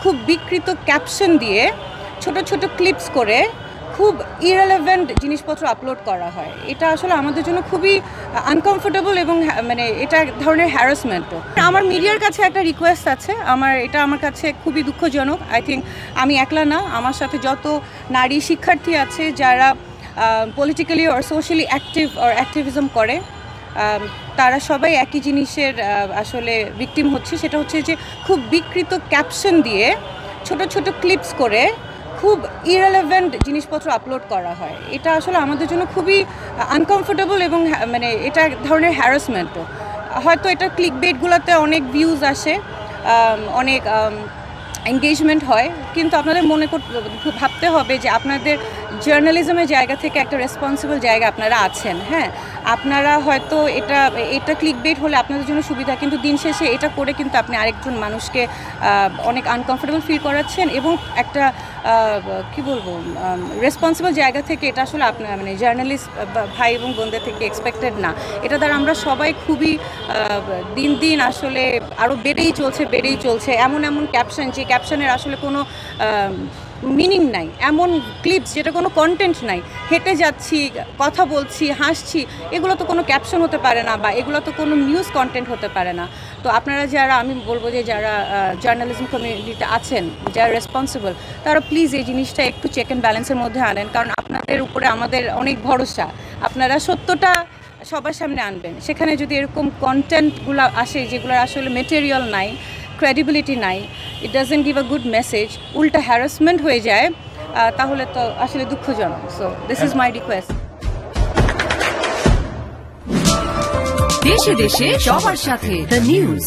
খুব বিকৃত ক্যাপশন দিয়ে ছোট ছোট ক্লিপস করে খুব ইরেলেভেন্ট জিনিসপত্র আপলোড করা হয়। এটা আসলে আমাদের জন্য খুবই আনকমফোর্টেবল এবং মানে এটা এক ধরনের হ্যারাসমেন্টও। আমার মিডিয়ার কাছে একটা রিকোয়েস্ট আছে, আমার কাছে খুবই দুঃখজনক। আই থিঙ্ক আমি একলা না, আমার সাথে যত নারী শিক্ষার্থী আছে যারা পলিটিক্যালি অর সোশ্যালি অ্যাক্টিভিজম করে, তারা সবাই একই জিনিসের আসলে ভিকটিম হচ্ছে। সেটা হচ্ছে যে খুব বিকৃত ক্যাপশন দিয়ে ছোট ছোট ক্লিপস করে খুব ইরেলেভেন্ট জিনিসপত্র আপলোড করা হয়। এটা আসলে আমাদের জন্য খুবই আনকমফোর্টেবল এবং মানে এটা এক ধরনের হ্যারাসমেন্টও। হয়তো এটা ক্লিকবেটগুলোতে অনেক ভিউজ আসে, অনেক এঙ্গেজমেন্ট হয়, কিন্তু আপনাদের ভাবতে হবে যে আপনাদের জার্নালিজমের জায়গা থেকে একটা রেসপন্সিবল জায়গা আপনারা আছেন। হ্যাঁ, আপনারা হয়তো এটা ক্লিকবেট হলে আপনাদের জন্য সুবিধা, কিন্তু দিন শেষে এটা করে কিন্তু আপনি আরেকজন মানুষকে অনেক আনকমফোর্টেবল ফিল করাচ্ছেন এবং একটা কি বলবো রেসপন্সিবল জায়গা থেকে এটা আসলে আপনার মানে জার্নালিস্ট ভাই এবং বোনদের থেকে এক্সপেক্টেড না। এটা দ্বারা আমরা সবাই খুবই দিন দিন আসলে আরও বেড়েই চলছে এমন ক্যাপশন, যে ক্যাপশনের আসলে কোনো মিনিং নাই, এমন ক্লিপস যেটা কোনো কন্টেন্ট নাই, হেঁটে যাচ্ছি, কথা বলছি, হাসছি, এগুলো তো কোনো ক্যাপশন হতে পারে না বা এগুলো তো কোনো নিউজ কন্টেন্ট হতে পারে না। তো আপনারা যারা, আমি বলবো যে যারা জার্নালিজম কমিউনিটিতে আছেন, যারা রেসপন্সিবল, তারা প্লিজ এই জিনিসটা একটু চেক অ্যান্ড ব্যালেন্সের মধ্যে আনেন, কারণ আপনাদের উপরে আমাদের অনেক ভরসা। আপনারা সত্যটা সবার সামনে আনবেন। সেখানে যদি এরকম কন্টেন্টগুলো আসে যেগুলোর আসলে মেটেরিয়াল নাই, ক্রেডিবিলিটি নাই, it doesn't give a good message, উল্টা হ্যারাসমেন্ট হয়ে যায়, তাহলে তো আসলে দুঃখজনক। So this is my request. দেশে দেশে সবার সাথে দ্য নিউজ।